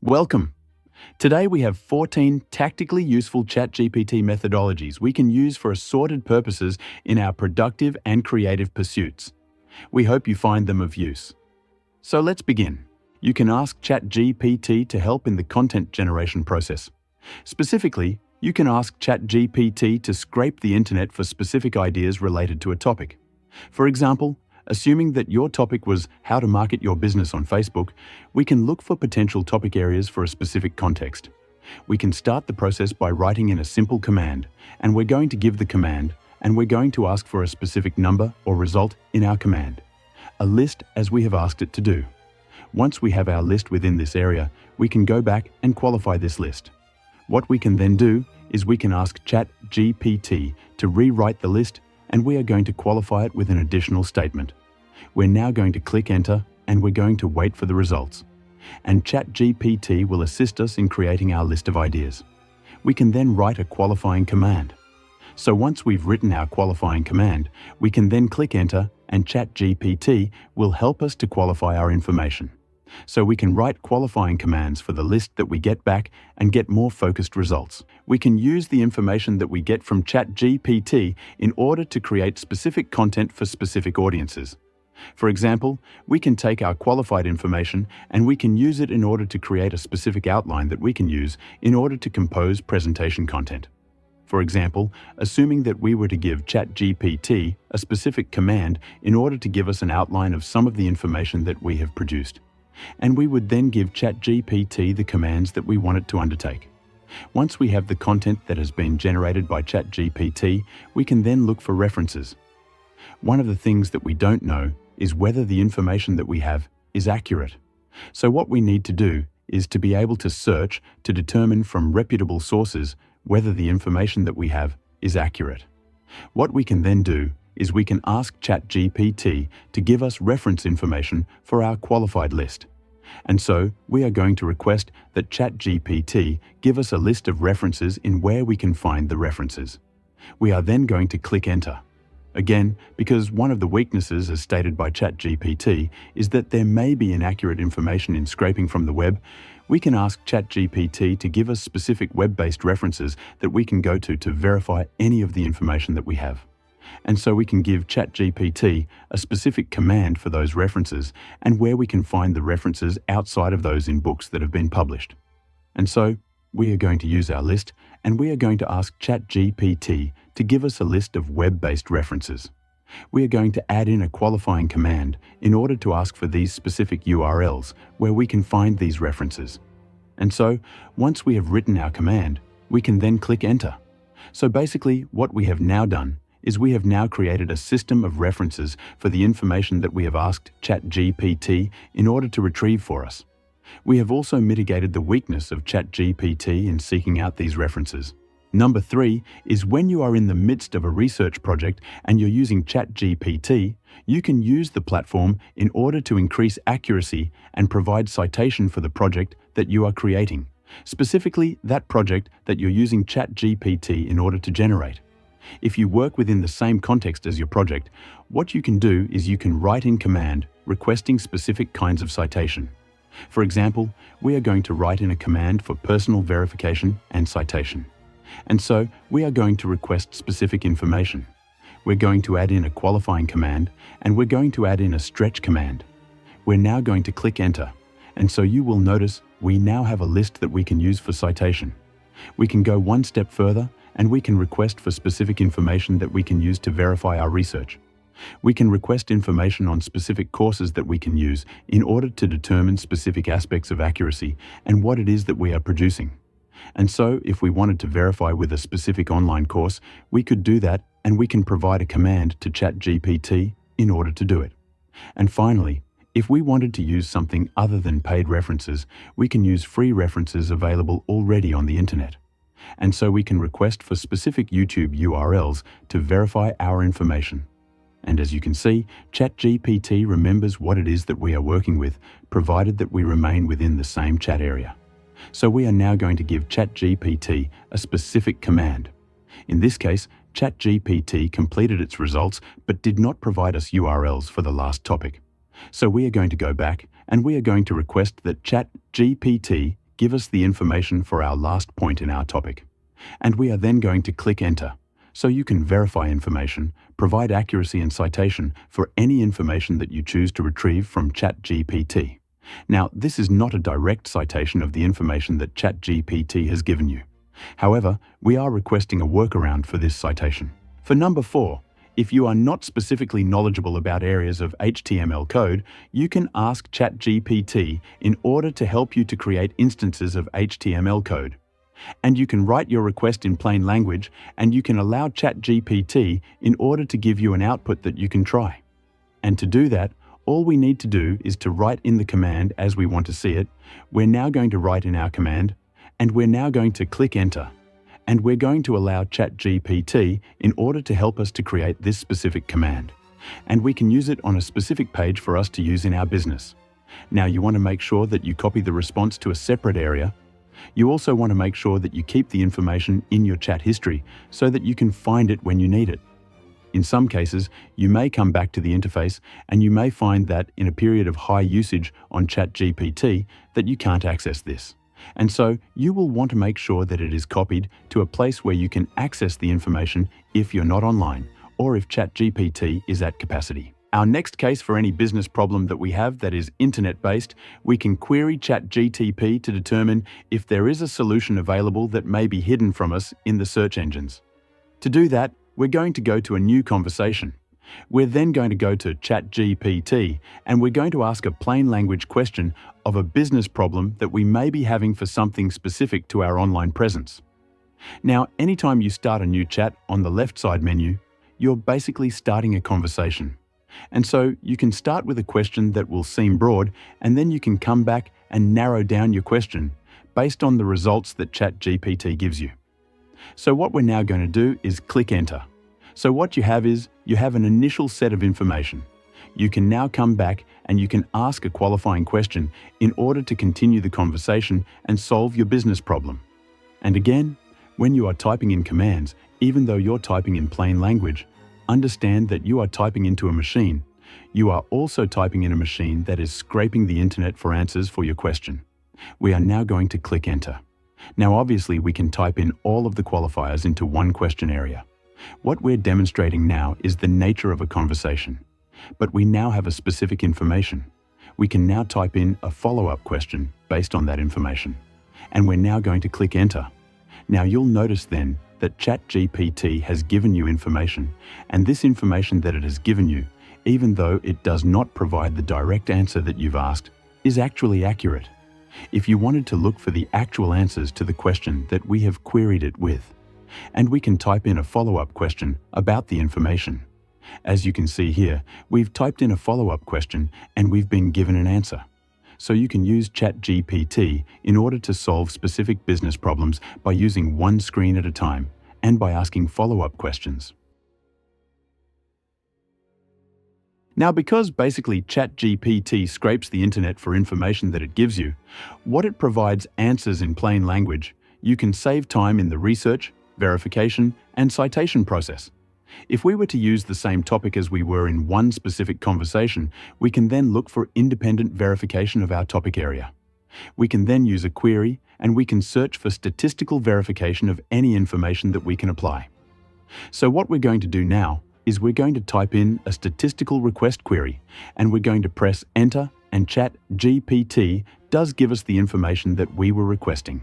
Welcome. Today we have 14 tactically useful ChatGPT methodologies we can use for assorted purposes in our productive and creative pursuits. We hope you find them of use. So let's begin. You can ask ChatGPT to help in the content generation process. Specifically, you can ask ChatGPT to scrape the internet for specific ideas related to a topic. For example, assuming that your topic was how to market your business on Facebook, we can look for potential topic areas for a specific context. We can start the process by writing in a simple command, and we're going to give the command, and we're going to ask for a specific number or result in our command. A list as we have asked it to do. Once we have our list within this area, we can go back and qualify this list. What we can then do is we can ask ChatGPT to rewrite the list, and we are going to qualify it with an additional statement. We're now going to click enter, and we're going to wait for the results. And ChatGPT will assist us in creating our list of ideas. We can then write a qualifying command. So once we've written our qualifying command, we can then click enter, and ChatGPT will help us to qualify our information. So we can write qualifying commands for the list that we get back and get more focused results. We can use the information that we get from ChatGPT in order to create specific content for specific audiences. For example, we can take our qualified information and we can use it in order to create a specific outline that we can use in order to compose presentation content. For example, assuming that we were to give ChatGPT a specific command in order to give us an outline of some of the information that we have produced. And we would then give ChatGPT the commands that we want it to undertake. Once we have the content that has been generated by ChatGPT, we can then look for references. One of the things that we don't know is whether the information that we have is accurate. So what we need to do is to be able to search to determine from reputable sources whether the information that we have is accurate. What we can then do is we can ask ChatGPT to give us reference information for our qualified list. And so we are going to request that ChatGPT give us a list of references in where we can find the references. We are then going to click enter. Again, because one of the weaknesses as stated by ChatGPT is that there may be inaccurate information in scraping from the web, we can ask ChatGPT to give us specific web-based references that we can go to verify any of the information that we have. And so we can give ChatGPT a specific command for those references and where we can find the references outside of those in books that have been published. And so we are going to use our list and we are going to ask ChatGPT to give us a list of web-based references. We are going to add in a qualifying command in order to ask for these specific URLs where we can find these references. And so once we have written our command, we can then click enter. So basically what we have now done is we have now created a system of references for the information that we have asked ChatGPT in order to retrieve for us. We have also mitigated the weakness of ChatGPT in seeking out these references. Number 3 is when you are in the midst of a research project and you're using ChatGPT, you can use the platform in order to increase accuracy and provide citation for the project that you are creating, specifically that project that you're using ChatGPT in order to generate. If you work within the same context as your project, what you can do is you can write in command requesting specific kinds of citation. For example, we are going to write in a command for personal verification and citation. And so we are going to request specific information. We're going to add in a qualifying command and we're going to add in a stretch command. We're now going to click enter. And so you will notice we now have a list that we can use for citation. We can go one step further and we can request for specific information that we can use to verify our research. We can request information on specific courses that we can use in order to determine specific aspects of accuracy and what it is that we are producing. And so if we wanted to verify with a specific online course, we could do that and we can provide a command to ChatGPT in order to do it. And finally, if we wanted to use something other than paid references, we can use free references available already on the internet. And so we can request for specific YouTube URLs to verify our information. And as you can see, ChatGPT remembers what it is that we are working with, provided that we remain within the same chat area. So we are now going to give ChatGPT a specific command. In this case, ChatGPT completed its results but did not provide us URLs for the last topic. So we are going to go back and we are going to request that ChatGPT give us the information for our last point in our topic. And we are then going to click Enter, so you can verify information, provide accuracy and citation for any information that you choose to retrieve from ChatGPT. Now, this is not a direct citation of the information that ChatGPT has given you. However, we are requesting a workaround for this citation. For number 4, if you are not specifically knowledgeable about areas of HTML code, you can ask ChatGPT in order to help you to create instances of HTML code. And you can write your request in plain language, and you can allow ChatGPT in order to give you an output that you can try. And to do that, all we need to do is to write in the command as we want to see it. We're now going to write in our command, and we're now going to click Enter. And we're going to allow ChatGPT in order to help us to create this specific command. And we can use it on a specific page for us to use in our business. Now, you want to make sure that you copy the response to a separate area. You also want to make sure that you keep the information in your chat history so that you can find it when you need it. In some cases, you may come back to the interface and you may find that in a period of high usage on ChatGPT that you can't access this. And so you will want to make sure that it is copied to a place where you can access the information if you're not online or if ChatGPT is at capacity. Our next case for any business problem that we have that is internet-based, we can query ChatGPT to determine if there is a solution available that may be hidden from us in the search engines. To do that, we're going to go to a new conversation. We're then going to go to ChatGPT and we're going to ask a plain language question of a business problem that we may be having for something specific to our online presence. Now, anytime you start a new chat on the left side menu, you're basically starting a conversation. And so you can start with a question that will seem broad, and then you can come back and narrow down your question based on the results that ChatGPT gives you. So what we're now going to do is click Enter. So what you have is, you have an initial set of information. You can now come back and you can ask a qualifying question in order to continue the conversation and solve your business problem. And again, when you are typing in commands, even though you're typing in plain language, understand that you are typing into a machine. You are also typing in a machine that is scraping the internet for answers for your question. We are now going to click Enter. Now obviously we can type in all of the qualifiers into one question area. What we're demonstrating now is the nature of a conversation, but we now have a specific information. We can now type in a follow-up question based on that information, and we're now going to click Enter. Now you'll notice then that ChatGPT has given you information, and this information that it has given you, even though it does not provide the direct answer that you've asked, is actually accurate. If you wanted to look for the actual answers to the question that we have queried it with, and we can type in a follow-up question about the information. As you can see here, we've typed in a follow-up question and we've been given an answer. So you can use ChatGPT in order to solve specific business problems by using one screen at a time and by asking follow-up questions. Now, because basically ChatGPT scrapes the internet for information that it gives you, what it provides answers in plain language, you can save time in the research, verification, and citation process. If we were to use the same topic as we were in one specific conversation, we can then look for independent verification of our topic area. We can then use a query, and we can search for statistical verification of any information that we can apply. So what we're going to do now is we're going to type in a statistical request query, and we're going to press Enter, and ChatGPT does give us the information that we were requesting.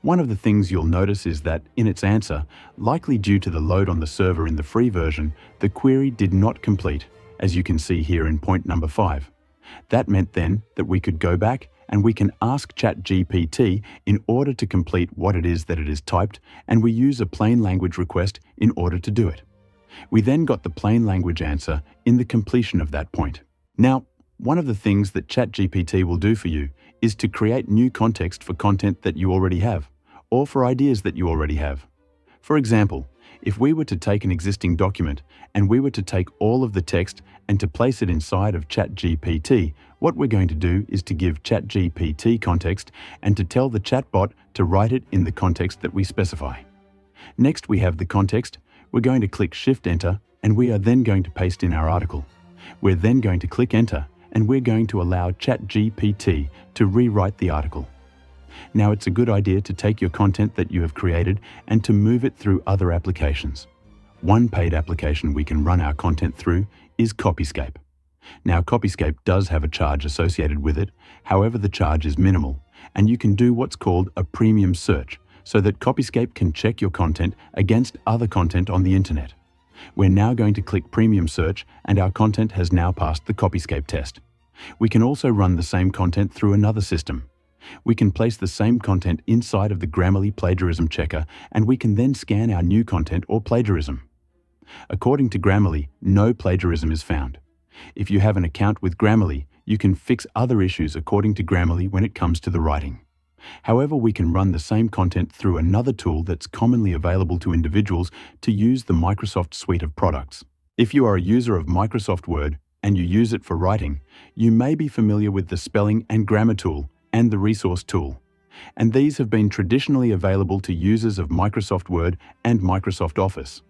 One of the things you'll notice is that in its answer, likely due to the load on the server in the free version, the query did not complete, as you can see here in point number 5. That meant then that we could go back and we can ask ChatGPT in order to complete what it is that it is typed, and we use a plain language request in order to do it. We then got the plain language answer in the completion of that point. Now, one of the things that ChatGPT will do for you is to create new context for content that you already have, or for ideas that you already have. For example, if we were to take an existing document and we were to take all of the text and to place it inside of ChatGPT, what we're going to do is to give ChatGPT context and to tell the chatbot to write it in the context that we specify. Next, we have the context. We're going to click Shift-Enter, and we are then going to paste in our article. We're then going to click Enter, and we're going to allow ChatGPT to rewrite the article. Now it's a good idea to take your content that you have created and to move it through other applications. One paid application we can run our content through is Copyscape. Now Copyscape does have a charge associated with it, however the charge is minimal, and you can do what's called a premium search so that Copyscape can check your content against other content on the internet. We're now going to click Premium Search and our content has now passed the Copyscape test. We can also run the same content through another system. We can place the same content inside of the Grammarly plagiarism checker and we can then scan our new content or plagiarism. According to Grammarly, no plagiarism is found. If you have an account with Grammarly, you can fix other issues according to Grammarly when it comes to the writing. However, we can run the same content through another tool that's commonly available to individuals to use the Microsoft suite of products. If you are a user of Microsoft Word and you use it for writing, you may be familiar with the spelling and grammar tool and the resource tool. And these have been traditionally available to users of Microsoft Word and Microsoft Office.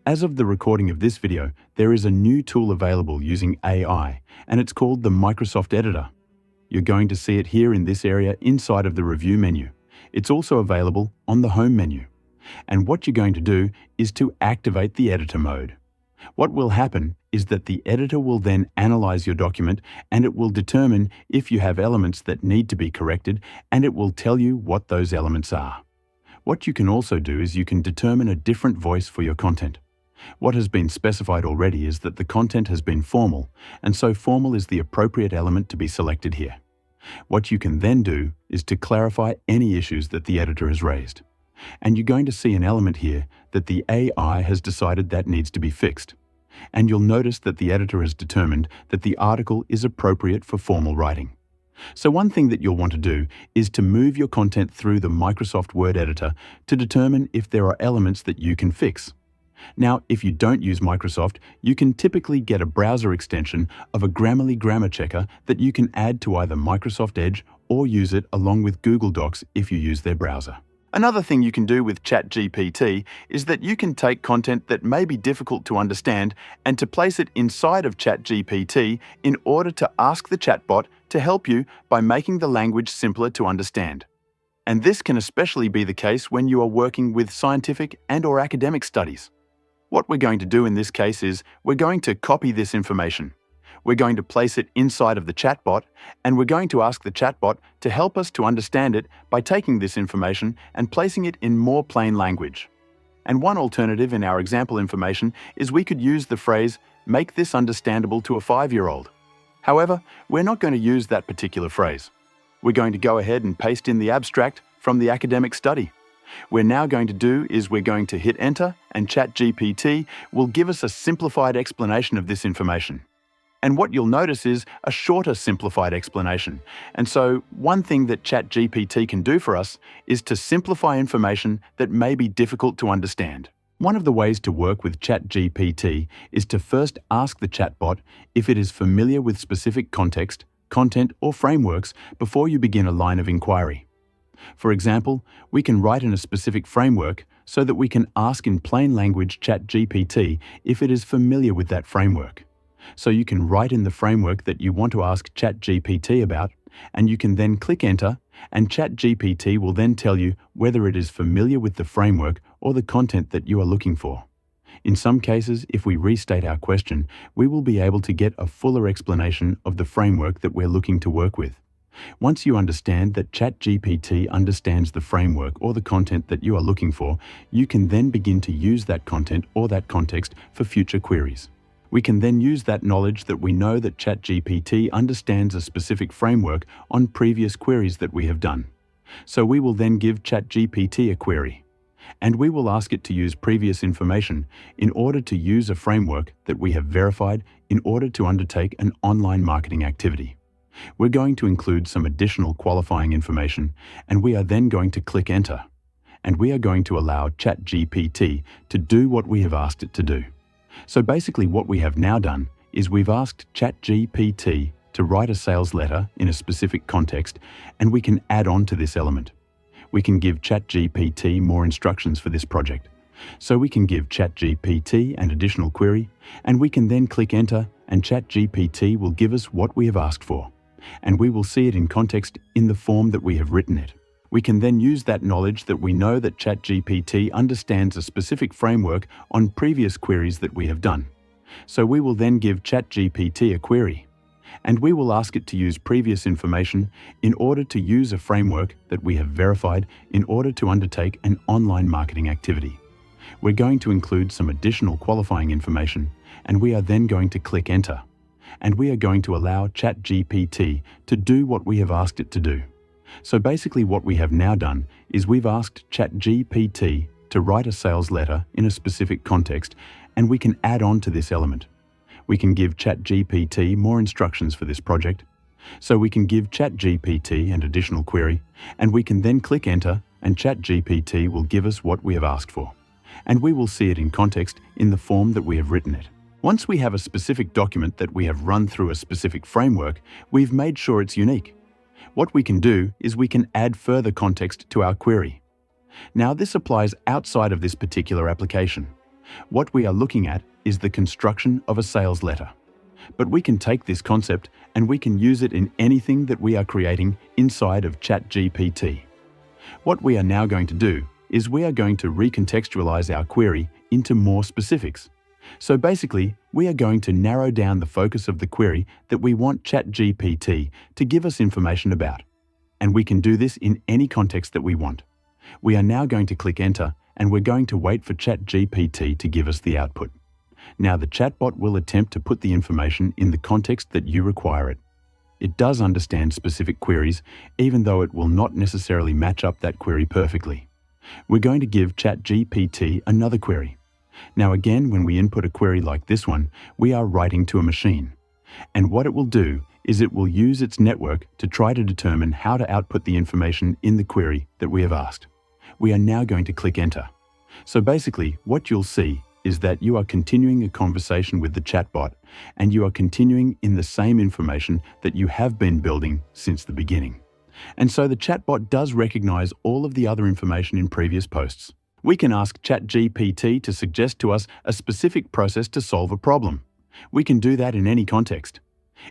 As of the recording of this video, there is a new tool available using AI, and it's called the Microsoft Editor. You're going to see it here in this area inside of the review menu. It's also available on the home menu. And what you're going to do is to activate the editor mode. What will happen is that the editor will then analyze your document and it will determine if you have elements that need to be corrected and it will tell you what those elements are. What you can also do is you can determine a different voice for your content. What has been specified already is that the content has been formal, and so formal is the appropriate element to be selected here. What you can then do is to clarify any issues that the editor has raised. And you're going to see an element here that the AI has decided that needs to be fixed. And you'll notice that the editor has determined that the article is appropriate for formal writing. So one thing that you'll want to do is to move your content through the Microsoft Word editor to determine if there are elements that you can fix. Now, if you don't use Microsoft, you can typically get a browser extension of a Grammarly grammar checker that you can add to either Microsoft Edge or use it along with Google Docs if you use their browser. Another thing you can do with ChatGPT is that you can take content that may be difficult to understand and to place it inside of ChatGPT in order to ask the chatbot to help you by making the language simpler to understand. And this can especially be the case when you are working with scientific and/or academic studies. What we're going to do in this case is we're going to copy this information. We're going to place it inside of the chatbot, and we're going to ask the chatbot to help us to understand it by taking this information and placing it in more plain language. And one alternative in our example information is we could use the phrase, "make this understandable to a 5-year-old." However, we're not going to use that particular phrase. We're going to go ahead and paste in the abstract from the academic study. We're now going to do is we're going to hit enter and ChatGPT will give us a simplified explanation of this information. And what you'll notice is a shorter simplified explanation. And so one thing that ChatGPT can do for us is to simplify information that may be difficult to understand. One of the ways to work with ChatGPT is to first ask the chatbot if it is familiar with specific context, content, or frameworks before you begin a line of inquiry. For example, we can write in a specific framework so that we can ask in plain language ChatGPT if it is familiar with that framework. So you can write in the framework that you want to ask ChatGPT about, and you can then click enter, and ChatGPT will then tell you whether it is familiar with the framework or the content that you are looking for. In some cases, if we restate our question, we will be able to get a fuller explanation of the framework that we're looking to work with. Once you understand that ChatGPT understands the framework or the content that you are looking for, you can then begin to use that content or that context for future queries. We can then use that knowledge that we know that ChatGPT understands a specific framework on previous queries that we have done. So we will then give ChatGPT a query, and we will ask it to use previous information in order to use a framework that we have verified in order to undertake an online marketing activity. We're going to include some additional qualifying information, and we are then going to click enter. And we are going to allow ChatGPT to do what we have asked it to do. So basically what we have now done is we've asked ChatGPT to write a sales letter in a specific context, and we can add on to this element. We can give ChatGPT more instructions for this project. So we can give ChatGPT an additional query, and we can then click enter, and ChatGPT will give us what we have asked for. And we will see it in context in the form that we have written it. We can then use that knowledge that we know that ChatGPT understands a specific framework on previous queries that we have done. So we will then give ChatGPT a query, and we will ask it to use previous information in order to use a framework that we have verified in order to undertake an online marketing activity. We're going to include some additional qualifying information, and we are then going to click Enter. And we are going to allow ChatGPT to do what we have asked it to do. So basically what we have now done is we've asked ChatGPT to write a sales letter in a specific context, and we can add on to this element. We can give ChatGPT more instructions for this project. So we can give ChatGPT an additional query, and we can then click Enter, and ChatGPT will give us what we have asked for. And we will see it in context in the form that we have written it. Once we have a specific document that we have run through a specific framework, we've made sure it's unique. What we can do is we can add further context to our query. Now, this applies outside of this particular application. What we are looking at is the construction of a sales letter. But we can take this concept and we can use it in anything that we are creating inside of ChatGPT. What we are now going to do is we are going to recontextualize our query into more specifics. So basically, we are going to narrow down the focus of the query that we want ChatGPT to give us information about. And we can do this in any context that we want. We are now going to click Enter, and we're going to wait for ChatGPT to give us the output. Now the chatbot will attempt to put the information in the context that you require it. It does understand specific queries, even though it will not necessarily match up that query perfectly. We're going to give ChatGPT another query. Now again, when we input a query like this one, we are writing to a machine. And what it will do is it will use its network to try to determine how to output the information in the query that we have asked. We are now going to click Enter. So basically, what you'll see is that you are continuing a conversation with the chatbot, and you are continuing in the same information that you have been building since the beginning. And so the chatbot does recognize all of the other information in previous posts. We can ask ChatGPT to suggest to us a specific process to solve a problem. We can do that in any context.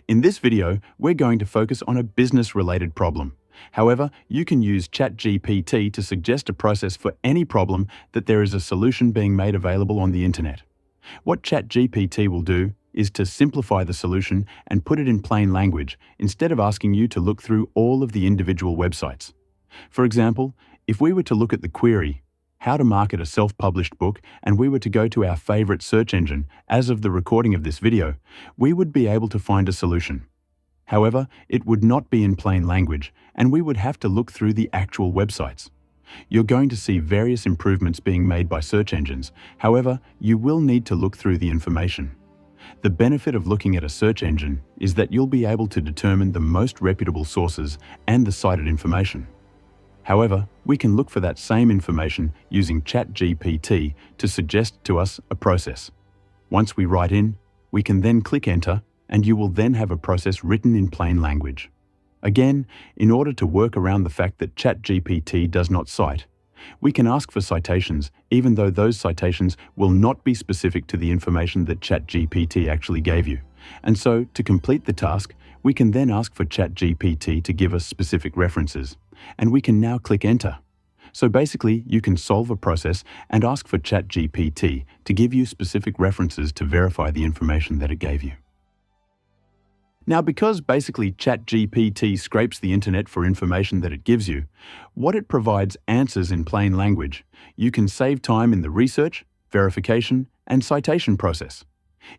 In this video, we're going to focus on a business-related problem. However, you can use ChatGPT to suggest a process for any problem that there is a solution being made available on the internet. What ChatGPT will do is to simplify the solution and put it in plain language instead of asking you to look through all of the individual websites. For example, if we were to look at the query, how to market a self-published book, and we were to go to our favorite search engine as of the recording of this video, we would be able to find a solution. However, it would not be in plain language, and we would have to look through the actual websites. You're going to see various improvements being made by search engines. However, you will need to look through the information. The benefit of looking at a search engine is that you'll be able to determine the most reputable sources and the cited information. However, we can look for that same information using ChatGPT to suggest to us a process. Once we write in, we can then click Enter, and you will then have a process written in plain language. Again, in order to work around the fact that ChatGPT does not cite, we can ask for citations, even though those citations will not be specific to the information that ChatGPT actually gave you. And so, to complete the task, we can then ask for ChatGPT to give us specific references, and we can now click Enter. So basically, you can solve a process and ask for ChatGPT to give you specific references to verify the information that it gave you. Now, because basically ChatGPT scrapes the internet for information that it gives you, what it provides answers in plain language, you can save time in the research, verification, and citation process.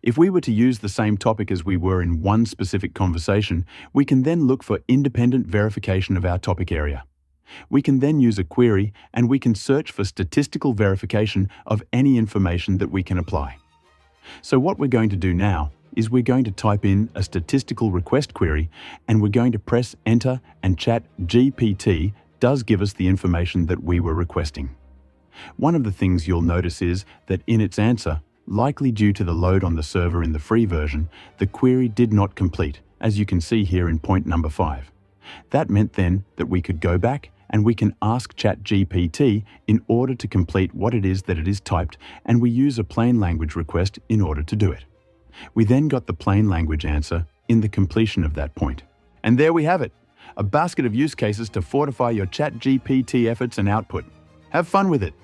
If we were to use the same topic as we were in one specific conversation, we can then look for independent verification of our topic area. We can then use a query, and we can search for statistical verification of any information that we can apply. So what we're going to do now is we're going to type in a statistical request query, and we're going to press Enter, and ChatGPT does give us the information that we were requesting. One of the things you'll notice is that in its answer, likely due to the load on the server in the free version, the query did not complete, as you can see here in point number 5. That meant then that we could go back and we can ask ChatGPT in order to complete what it is that it is typed, and we use a plain language request in order to do it. We then got the plain language answer in the completion of that point. And there we have it. a basket of use cases to fortify your ChatGPT efforts and output. Have fun with it.